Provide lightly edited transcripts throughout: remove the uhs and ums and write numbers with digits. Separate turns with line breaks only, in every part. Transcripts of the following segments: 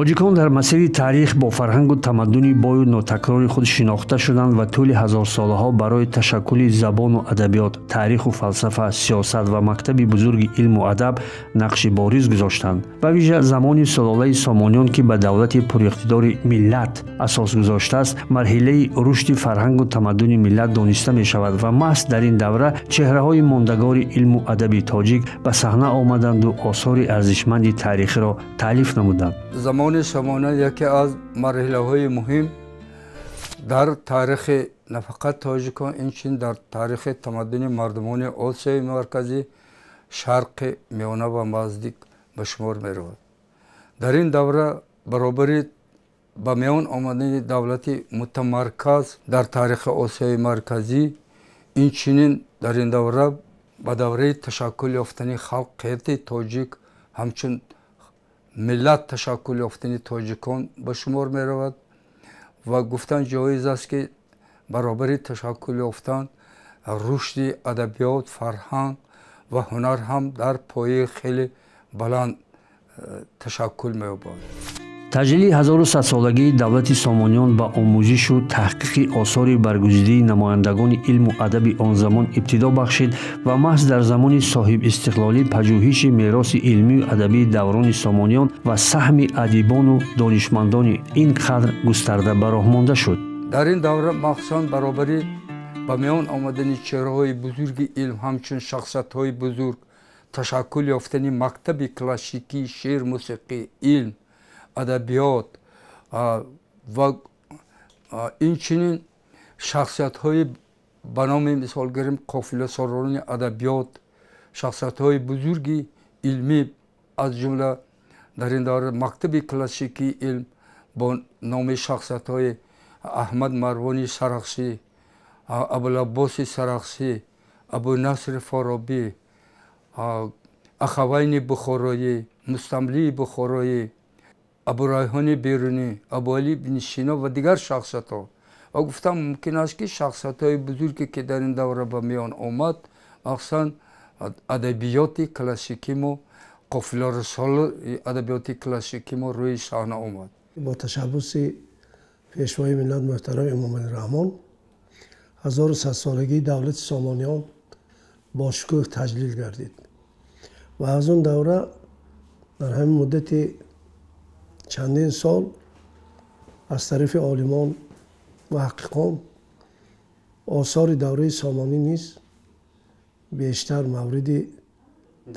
тоҷикон дар масири таърих бо фарҳангу тамаддуни бою нотакрори худ шинохта шуданд ва тӯли ҳазорсолаҳо барои ташаккули забону адабиёт, таъриху фалсафа, сиёсат ва мактаби бузурги илму адаб нақши бориз гузоштанд. ба вижа замони сулолаи Сомониён ки ба давлати пуриқтидори миллат асос гузоштааст, марҳилаи рушди фарҳангу тамаддуни миллат дониста мешавад ва маҳз дар ин давра чеҳраҳои мондагори илму адаби тоҷик ба саҳна омаданду осори арзишманди таърихиро таълиф намуданд.
замони Сомониён яке аз марҳилаҳои муҳим дар таърихи нафақат тоҷикон, инчунин дар таърихи тамаддуни мардумони Осиёи марказӣ, шарқи миёна ва наздик ба шумор меравад. дар ин давра баробари ба миён омадани давлати мутамарказ дар таърихи Осиёи марказӣ, инчунин дар ин давра ба давраи ташаккул ёфтани халқияти тоҷик ҳамчун миллат ташаккул ёфтани тоҷикон ба шумор меравад ва гуфтан ҷоиз аст ки баробари ташаккул ёфтан рушди адабиёт, фарҳанг ва ҳунар ҳам дар пояи хеле баланд ташаккул меёбад.
таҷлили 1100-солагии давлати Сомониён ба омӯзишу таҳқиқи осори баргузидаи намояндагони илму адаби он замон ибтидо бахшид ва маҳз дар замони соҳибистиқлолӣ паҷӯҳиши мероси илмию адабии даврони Сомониён ва саҳми адибону донишмандони ин қадр густарда ба роҳ монда шуд.
дар ин давра махсусан баробари ба миён омадани чеҳраҳои бузурги илм, ҳамчун шахсиятҳои бузург, ташаккул ёфтани мактаби классикӣ, шеър, мусиқӣ, илм, адабиёт ва инчунин шахсиятҳои ба номи мисол гирем қофиласорони адабиёт, шахсиятҳои бузурги илмӣ, аз ҷумла дар ин давра мактаби классикии илм бо номи шахсиятҳои Аҳмад Марвони Сарахсӣ, Абулаббоси Сарахсӣ, Абунаср Форобӣ, Ахавайни Бухороӣ, Мустамлии Бухороӣ, Абурайҳони Берунӣ, Абуалӣ ибн Сино ва дигар шахсиятҳо. ва гуфтам мумкин аст ки шахсиятҳои бузурге ки дар ин давра ба миён омад, махсусан адабиёти классикимо, қофиларасоли адабиёти классикимо рӯи саҳна омад.
бо ташаббуси пешвои миллат муҳтарам Эмомалӣ Раҳмон 1100-солагии давлати Сомониён бо шукӯҳ таҷлил гардид ва аз он давра дар ҳамин муддати чандин сол аз тарафи олимон муҳаққиқон осори давраи Сомонӣ низ бештар мавриди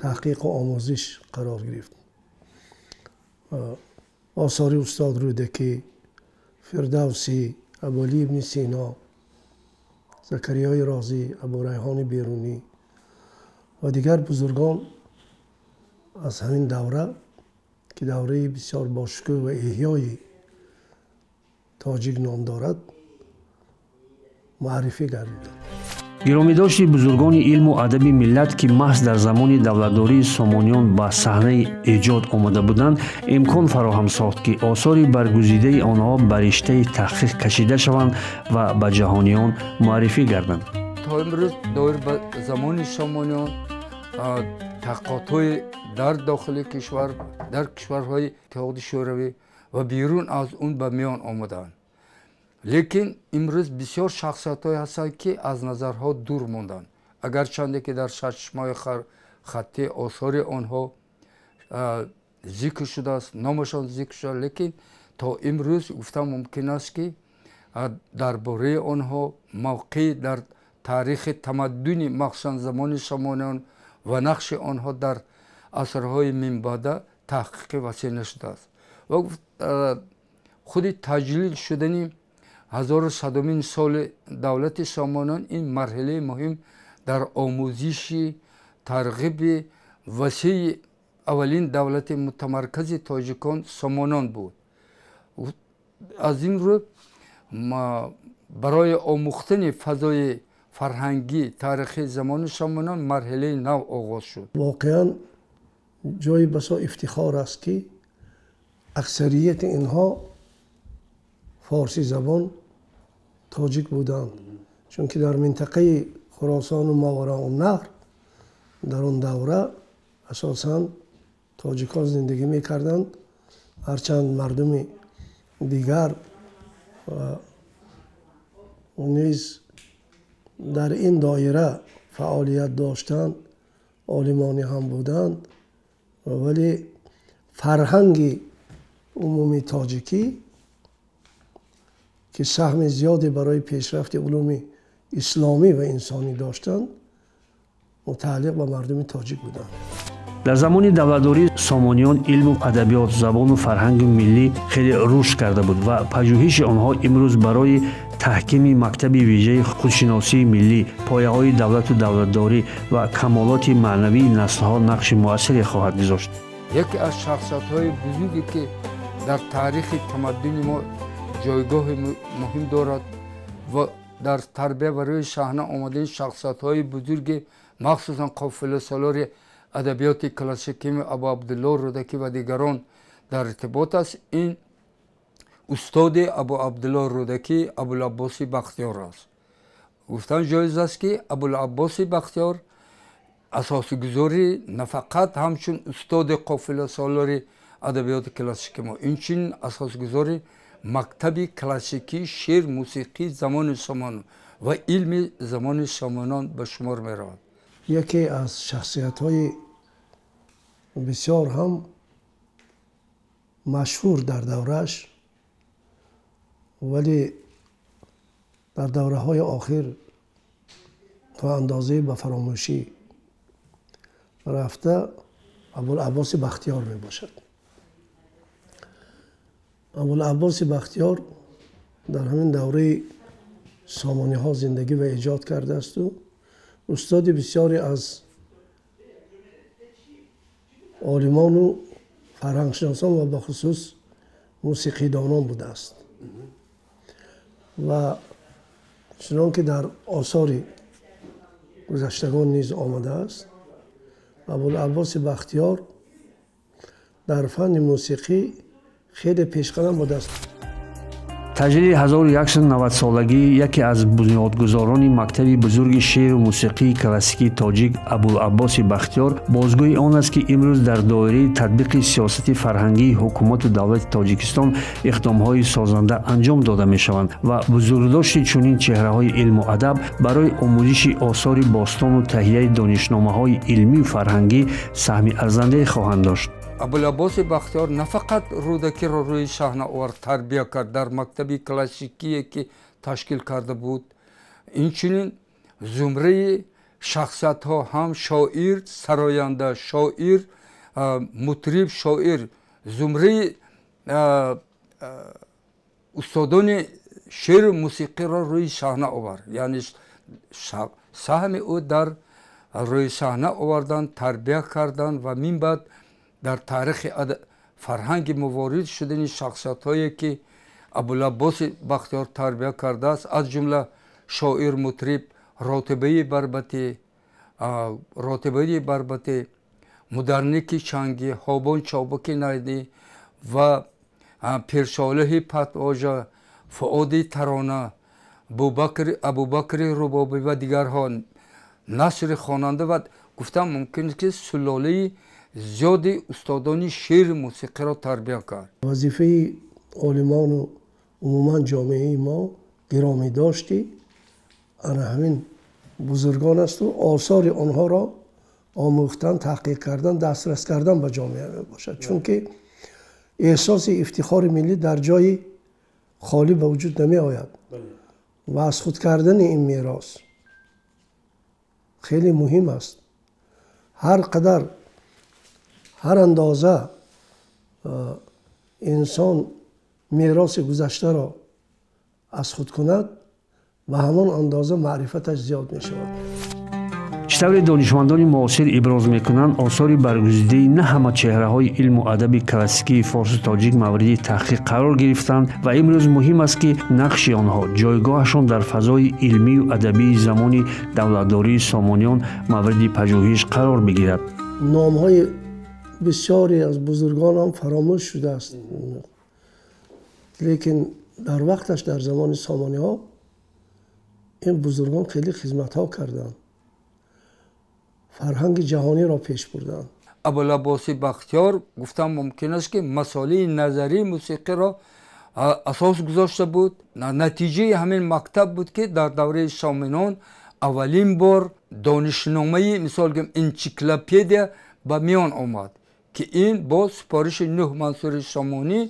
таҳқиқу омӯзиш қарор гирифт. осори устод Рӯдакӣ, Фирдавсӣ, Абуалӣ ибн Сино, Закариёи Розӣ, Абурайҳони Берунӣ ва дигар бузургон аз ҳамин давра ки давраи бисёр бошукӯҳ ва эҳёи тоҷик ном дорад муаррифӣ гардиданд.
гиромидошти бузургони илму адаби миллат ки маҳз дар замони давлатдории Сомониён ба саҳнаи эҷод омада буданд, имкон фароҳам сохт ки осори баргузидаи онҳо ба риштаи таҳқиқ кашида шаванд ва ба ҷаҳониён муаррифӣ гарданд.
то имрӯз доир ба замони Сомониён таҳқиқотҳои дар дохили кишвар, дар кишварҳои Иттиҳоди Шӯравӣ ва берун аз он ба миён омаданд. лекин имрӯз бисёр шахсиятҳое ҳастанд ки аз назарҳо дур монданд. агарчанде ки дар сарчишмаҳои хаттӣ осори онҳо зикр шудааст, номашон зикр шуда, лекин то имрӯз гуфтан мумкин аст ки дар бораи онҳо мавқеи дар таърихи тамаддуни махсусан замони Сомониён ва нақши онҳо дар асрҳои минбаъда таҳқиқи васеъ нашудааст. ва худи таҷлил шудани 1100-умин соли давлати Сомониён ин марҳилаи муҳим дар омӯзиши тарғиби васеъи аввалин давлати мутамаркази тоҷикон Сомониён буд. аз ин рӯ барои омӯхтани фазои фарҳангӣ таърихи замони Сомониён марҳилаи нав оғоз шуд.
воқеан ҷои басо ифтихор аст ки аксарияти инҳо форсӣ забон тоҷик буданд, чунки дар минтақаи Хуросону Мавораъуннаҳр дар он давра асосан тоҷикон зиндагӣ мекарданд هرچند مردم دیگر نیز در این دایره فعالیت داشتند، عالمانی هم بودند، ولی فرهنگ عمومی تاجیکی که سهم زیادی برای پیشرفت علوم اسلامی و انسانی داشتند متعلق به مردم تاجیک بودند.
در زمان دولتداری سامانیان علم و ادبیات، زبان و فرهنگ ملی خیلی رشد کرده بود و پژوهش آنها امروز برای تحکیم مکتب ویژه خودشناسی ملی، پایه‌های دولت و دولتداری و کمالات معنوی نسل‌ها نقش مؤثری خواهد گذاشت.
یکی از شخصیت‌های بزرگی که در تاریخ تمدن ما جایگاه مهم دارد و در تربیت و روی صحنه آمدن شخصیت‌های بزرگ مخصوصا قافله سالار ادبیات کلاسیکی ابو عبدالله رودکی و دیگران در ارتباط است. این استاد ابو عبدالله رودکی ابوالعباس بختیار است. گفتن جایز است که ابوالعباس بختیار اساسگذاری نه فقط همچون استاد قافله سالار ادبیات کلاسیک ما، اینچنین اساسگذاری مکتب کلاسیکی شعر موسیقی زمان سامان و علم زمان سامانیان به شمار می رود.
یکی از شخصیت‌های بسیار هم مشهور در دورش، ولی در دوره‌های آخر تا اندازه به فراموشی رفته، ابوالعباس بختیار می باشد. ابوالعباس بختیار در همین دوره سامانی ها زندگی و ایجاد کرده است و استاد بسیاری از عالمان و فرهنگشناسان و به خصوص موسیقیدانان بوده است و چنانکه در آثار گذشتگان نیز آمده است، ابوالعباس بختیار در فن موسیقی خیلی پیشقدم بوده است.
تجلیل 1190 سالگی یکی از بنیادگذاران مکتب بزرگ شعر و موسیقی کلاسیکی تاجیک ابوالعباس بختیار بازگوی آن است که امروز در دایره تطبیق سیاست فرهنگی حکومت و دولت تاجیکستان اقدام‌های سازنده انجام داده می‌شوند و بزرگداشت چنین چهره‌های علم و ادب برای آموزش آثار باستان و تهیه دانشنامه‌های علمی و فرهنگی سهم ارزنده خواهند داشت.
ابوالعباس بختیار نه فقط رودکی را روی صحنه آورد، تربیت کرد، در مکتب کلاسیکی که تشکیل کرده بود. اینچنین زمره شخصیت ها هم شاعر، سراینده، شاعر، مطرب، شاعر، زمره استادان شعر و موسیقی را روی صحنه آورد. یعنی سهم او در روی صحنه آوردن، تربیت کردن و من بعد در تاریخ فرهنگ موارد شدن شخصیت هایی که ابوالعباس بختیار تربیت کرده است، از جمله شاعر، مطرب، راتبه بربطی، مدرنیک چنگی، هابان چابک نیدی و پیرشاله پتواژه، فؤاد ترانه، ابوبکر ربابی و دیگرها نصر خواننده و گفتم ممکن است که سلاله زیاد استادان شعر موسیقی را تربیت کرد.
وظیفه عالمان و عموما جامعه ما گرامی داشتی همین بزرگان است و آثار آنها را آموختن، تحقیق کردن، دسترس کردن به جامعه باشد، چون که احساس افتخار ملی در جای خالی به وجود نمی آید و از خود کردن این میراث خیلی مهم است. هر اندازه انسان میراث گذشته را از خود کند و همان اندازه معرفتش زیاد می شود.
چطور دانشمندان معاصر ابراز میکنند آثار برگزیده نه همه چهره های علم و ادب کلاسیکی فارس و تاجیک مورد تحقیق قرار گرفتند و امروز مهم است که نقش آنها، جایگاهشان در فضای علمی و ادبی زمان دولتداری سامانیان مورد پژوهش قرار بگیرد.
نام های بسیاری از بزرگان هم فراموش شده است، لیکن در وقتش در زمان سامانی ها این بزرگان خیلی خدمت ها کردند، فرهنگ جهانی را پیش بردند.
ابوالعباس بختیار گفتم ممکن است که مسائل نظری موسیقی را اساس گذاشته بود. نتیجه همین مکتب بود که در دوره سامانیان اولین بار دانشنامه مثال گم انچیکلوپدیا به میان آمد که این با سپارش نوح منصور سامانی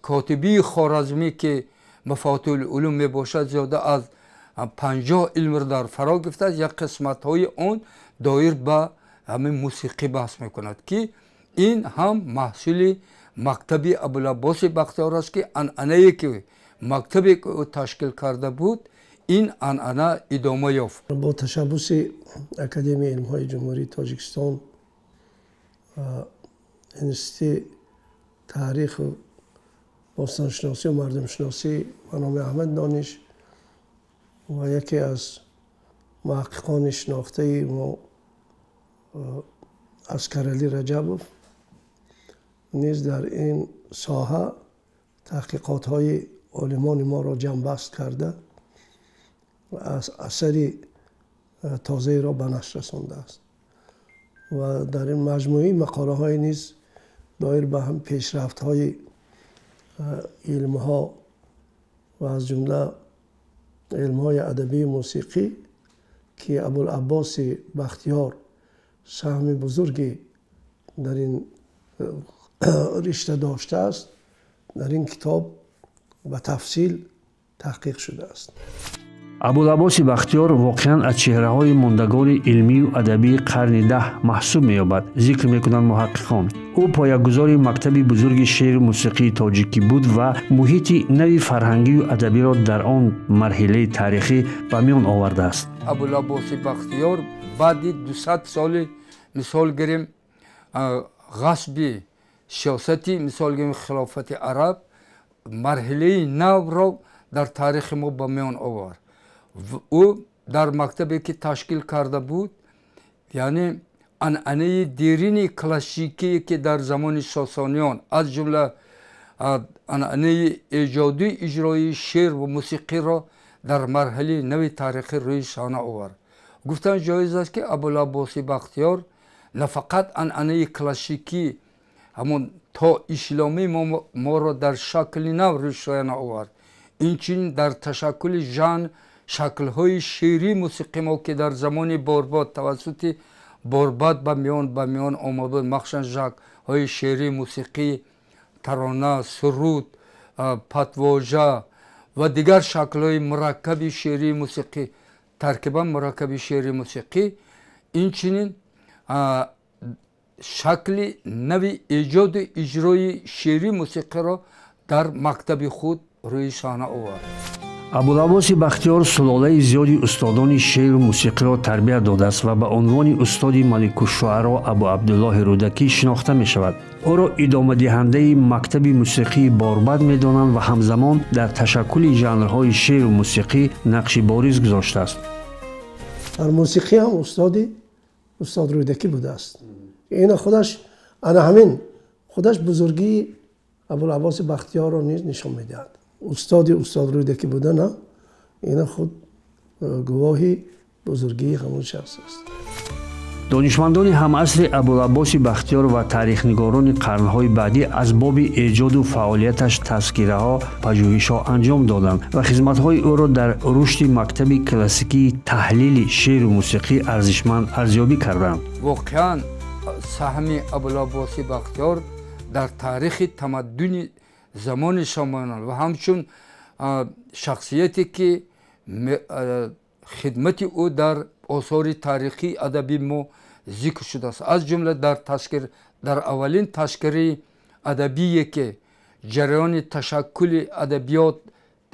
کاتبی خوارزمی که مفاتیح العلوم می باشد زیاده از 50 علم را در فرا گرفته است. یک قسمت های آن دایر به همین موسیقی بحث می کند که این هم محصول مکتب ابوالعباس بختیار است که عنعنه‌ای که مکتبی که او تشکیل کرده بود این عنعنه ادامه یافت.
با تشبث اکادمی علم‌های جمهوری تاجیکستان، انستیتوت تاریخ و باستانشناسی و مردم شناسی به نام احمد دانش و یکی از محققان شناخته ما اسکرعلی رجبوف نیز در این ساحه تحقیقات های عالمان ما را جمع بست کرده و از اثری تازه را به نشر رسانده است و در این مجموعه مقاله های نیز دایر به هم پیشرفت های علم ها و از جمله علم های ادبی موسیقی که ابوالعباس بختیار سهم بزرگی در این رشته داشته است در این کتاب به تفصیل تحقیق شده است.
ابوالعباس بختیار واقعا از چهره‌های ماندگار علمی و ادبی قرن 10 محسوب می‌یابد. ذکر می‌کنند محققان او پایه‌گذار مکتب بزرگ شعر و موسیقی تاجیکی بود و محیط نوی فرهنگی و ادبی را در آن مرحله تاریخی به میان آورده است.
ابوالعباس بختیار بعد 200 سال مثال گیریم غصب سیاستی مثال گیریم خلافت عرب مرحله نو را در تاریخ ما به میان آورد. او در مکتبی که تشکیل کرده بود یعنی عنعنه دیرین کلاسیکی که در زمان ساسانیان از جمله عنعنه ایجادی اجرای شعر و موسیقی را در مرحله نوی تاریخی روی صحنه آورد. گفتن جایز است که ابوالعباس بختیار نه فقط عنعنه کلاسیکی همون تا اسلامی ما را در شکل نو روی صحنه آورد، اینچنین در تشکل ژانر شکل‌های شعری موسیقی ما که در زمان بارباد توسط بارباد به میان آمد، مخصوصا ژانرهای شعری موسیقی ترانه، سرود، پتواژه و دیگر شکل‌های مرکب شعری موسیقی، ترکیبا مرکب شعری موسیقی، اینچنین شکل نوی ایجاد اجرای شعری موسیقی را در مکتب خود روی صحنه آورد.
ابوالعباس بختیار سلاله زیادی استادان شعر و موسیقی را تربیت داده است و به عنوان استاد ملک الشعراء ابو عبدالله رودکی شناخته می شود. او را ادامه دهنده مکتب موسیقی باربد می دانند و همزمان در تشکل ژانرهای شعر و موسیقی نقش بارز گذاشته است.
در موسیقی هم استاد رودکی بوده است. این خودش همین خودش بزرگی ابوالعباس بختیار را نیز نشان می‌دهد. استاد رودکی بودن این خود گواهی بزرگی همون شخص است.
دانشمندان همعصر ابوالعباس بختیار و تاریخ‌نگاران قرن‌های بعدی از باب ایجاد و فعالیتش تذکره‌ها، پژوهش‌ها انجام دادند و خدمت‌های او را در رشد مکتب کلاسیکی تحلیل شعر و موسیقی ارزشمند ارزیابی کردند.
واقعاً سهم ابوالعباس بختیار در تاریخ تمدن زمان سامانیان و همچون شخصیتی که خدمت او در آثار تاریخی ادبی ما ذکر شده است، از جمله در اولین تذکره ادبی که جریان تشکل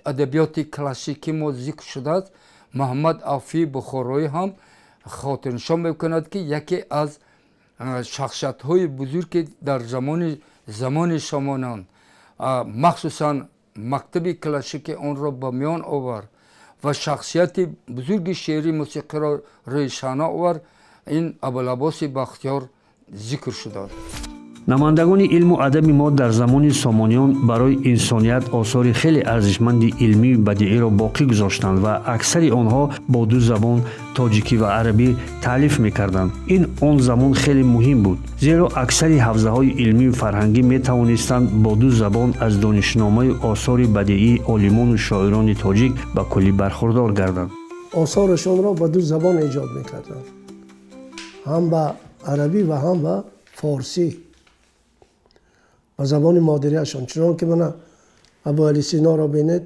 ادبیات کلاسیکی ما ذکر شده است، محمد عفی بخارایی هم خاطرنشان میکند که یکی از شخصیت های بزرگ در زمان سامانیان مخصوصا مکتب کلاسیک آن را به میان آورد و شخصیت بزرگ شعری موسیقی را روی صحنه آورد، این ابوالعباس بختیار ذکر شده.
намояндагони илму адаби мо дар замони сомониён барои инсоният осори хеле арзишманди илмию бадииро боқӣ гузоштанд ва аксари онҳо бо ду забон тоҷикӣ ва арабӣ таълиф мекарданд. ин он замон хеле муҳим буд, зеро аксари ҳавзаҳои илмию фарҳангӣ метавонистанд бо ду забон аз донишномаи осори бадиии олимону шоирони тоҷик ба куллӣ бархурдор гарданд.
осорашонро ба ду забон эҷод мекарданд, ҳам ба арабӣ ва ҳам ба форсӣ, ба забони модириашон. чунон ки мана абу али синоро бинед,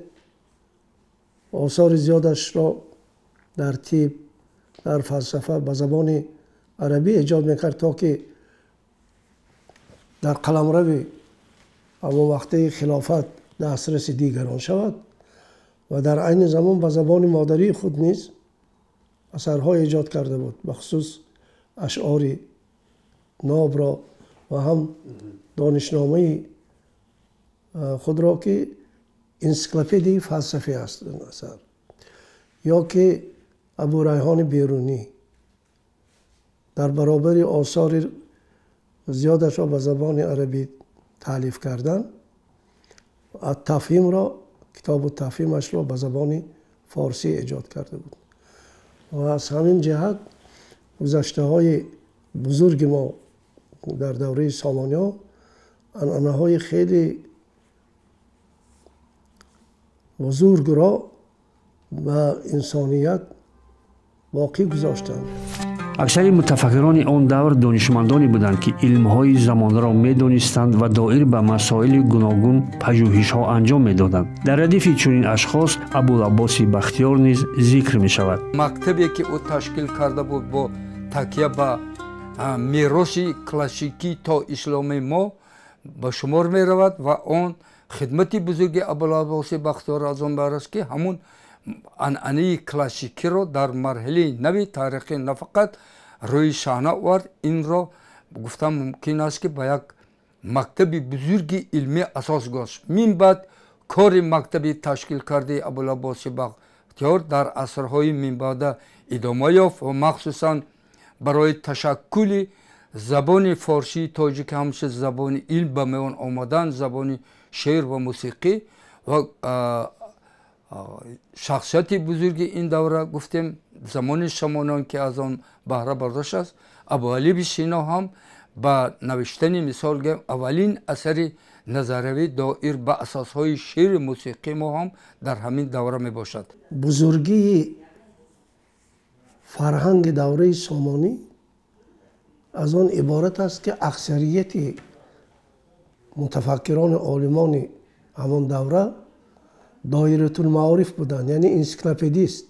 осори зиёдашро дар тиб, дар фалсафа ба забони арабӣ эҷод мекард, то ки дар қаламрави ҳамонвақтаи хилофат дастраси дигарон шавад ва дар айни замон ба забони модарии худ низ асарҳо эҷод карда буд, бахусус ашъори нобро ва ҳам донишномаи худро ки энциклопедияи фалсафӣ аст асар, ё ки абу райҳони берунӣ дар баробари осори зиёдашро ба забони арабӣ таълиф кардан, тафҳимро, китобу тафҳимашро ба забони форсӣ эҷод карда буд. ва аз ҳамин ҷиҳат гузаштаҳои бузурги мо дар давраи сомониҳо анъанаҳои хеле бузургро ба инсоният боқӣ гузоштанд.
аксари мутафаккирони он давр донишмандоне буданд ки илмҳои замонаро медонистанд ва доир ба масоили гуногун пажӯҳишҳо анҷом медоданд. дар радифи чунин ашхос абулаббоси бахтиёр низ зикр мешавад.
мактабе ки ӯ ташкил карда буд бо такя ба мероси классикӣ то исломи мо ба шумор меравад ва он хидмати бузурги абулаббоси бахтиёр аз он бараст ки ҳамун анъанаи классикиро дар марҳилаи нави таърихӣ на фақат рӯи саҳна овард, инро гуфтан мумкин аст ки ба як мактаби бузурги илмӣ асос гузошт. мин баъд кори мактаби ташкилкардаи абулаббоси бахтиёр дар асрҳои минбаъда идома ёфт ва махсусан барои ташаккули забони форсии тоҷикӣ ҳамчун забони илм ба меён омадан, забони шеър ва мусиқӣ ва шахсияти бузурги ин давра гуфтем замони сомониён ки аз он баҳра бардошт аст. абу али сино ҳам ба навиштани мисол гӯем аввалин асари назаравӣ доир ба асосҳои шеъри мусиқӣ мо ҳам дар ҳамин давра мебошад.
бузургии фарҳанги давраи сомонӣ аз он иборат аст ки аксарияти мутафаккирони олимони ҳамон давра доиратулмаориф буданд, яъне энциклопедист,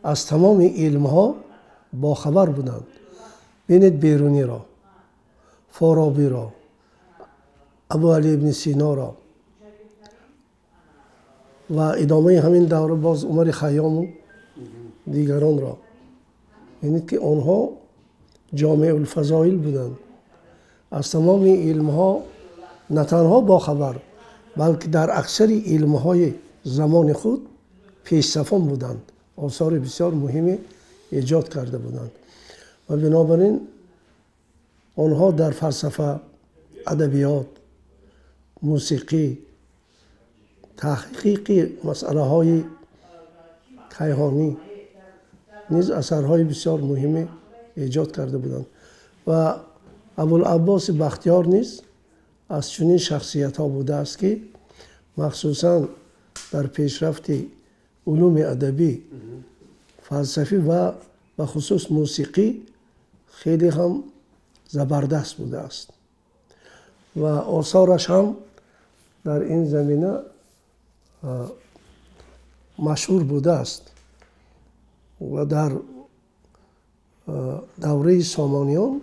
аз тамоми илмҳо бохабар буданд. бинед беруниро, форобиро, абу али ибн синоро ва идомаи ҳамин давра боз умари хайёму дигаронро. бинед ки онҳо ҷомеулфазоил буданд, аз тамоми илмҳо на танҳо бохабар, балки дар аксари илмҳои замони худ пешсафон буданд, осори бисёр муҳиме эҷод карда буданд. ва бинобар ин онҳо дар фалсафа, адабиёт, мусиқӣ, таҳқиқи масъалаҳои кайҳонӣ низ асарҳои бисёр муҳиме эҷод карда буданд. ва абулаббоси бахтиёр низ аз чунин шахсиятҳо будааст ки махсусан дар пешрафти улуми адабӣ, фалсафӣ ва ба хусус мусиқӣ хеле ҳам забардаст будааст ва осораш ҳам дар ин замина машҳур будааст. ва дар давраи сомониён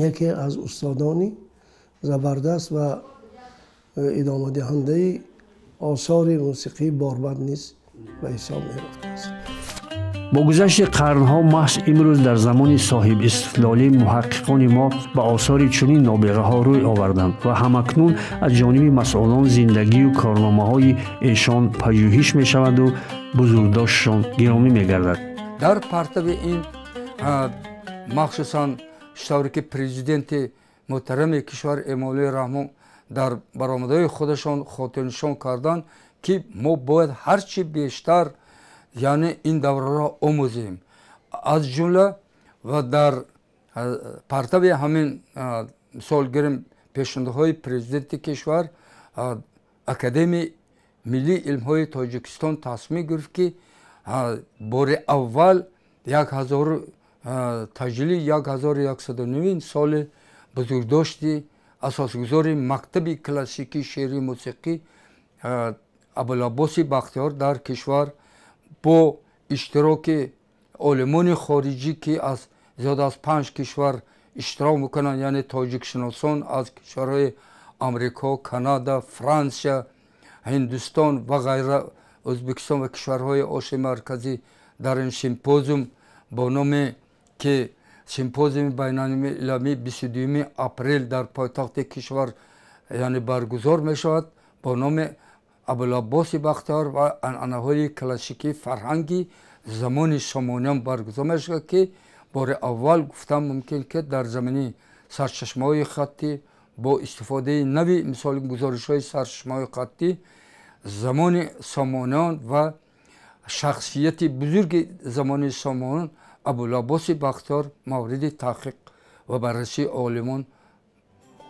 яке аз устодони забардаст ва идомадиҳандаи осори мусиқии борбад низ ба ҳисоб мерафтааст.
бо гузашти қарнҳо маҳз имрӯз дар замони соҳибистиқлолӣ муҳаққиқони мо ба осори чунин нобиғаҳо рӯй оварданд ва ҳамакнун аз ҷониби масъулон зиндагию корномаҳои эшон пажӯҳиш мешаваду бузургдоштшон гиромӣ мегардад.
дар партаби ин махсусан тавре ки президенти محترم کشور امامالله رحمان در برآمدهای خودشان خاطرنشان کردند که ما باید هرچی بیشتر یعنی این دوره را آموزیم. از جمله و در پرتو همین مثال گیریم پیشنهادهای پرزیدنت کشور، اکادمی ملی علم های تاجیکستان تصمیم گرفت که بار اول 1000 تجلی 1109 سال بزرگداشتی اساسگذار مکتب کلاسیکی شعری موسیقی ابوالعباس بختیار در کشور با اشتراک علمان خارجی که از زیاد از 5 کشور اشتراک میکنن، یعنی تاجیک شناسان از کشورهای امریکا، کانادا، فرانسه، هندوستان و غیره، ازبکستان و کشورهای آسیا مرکزی در این سیمپوزیوم با نام که سیمپوزیوم بین‌المللی 22 اپریل در پایتخت کشور یعنی برگزار می شود با نام ابوالعباس بختیار و عنعنه‌های کلاسیکی فرهنگی زمان سامانیان برگزار می شود که بار اول گفتم ممکن که در زمینه سرچشمه‌های خطی با استفاده نوی مثال گزارش‌های سرچشمه‌های خطی زمان سامانیان و شخصیت بزرگ زمان سامانیان ابوالعباس بختیار مورد تحقیق و بررسی عالمان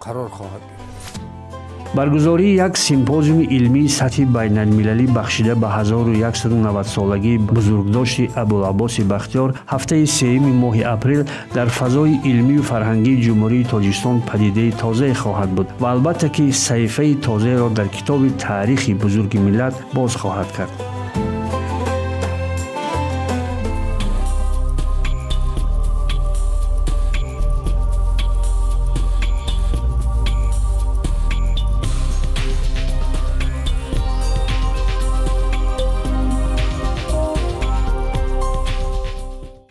قرار خواهد گرفت.
برگزاری یک سیمپوزیوم علمی سطحی بین‌المللی بخشیده به 1190 سالگی بزرگداشت ابوالعباس بختیار هفته سوم ماه اپریل در فضای علمی و فرهنگی جمهوری تاجیکستان پدیده تازه خواهد بود و البته که صحیفه تازه را در کتاب تاریخ بزرگ ملت باز خواهد کرد.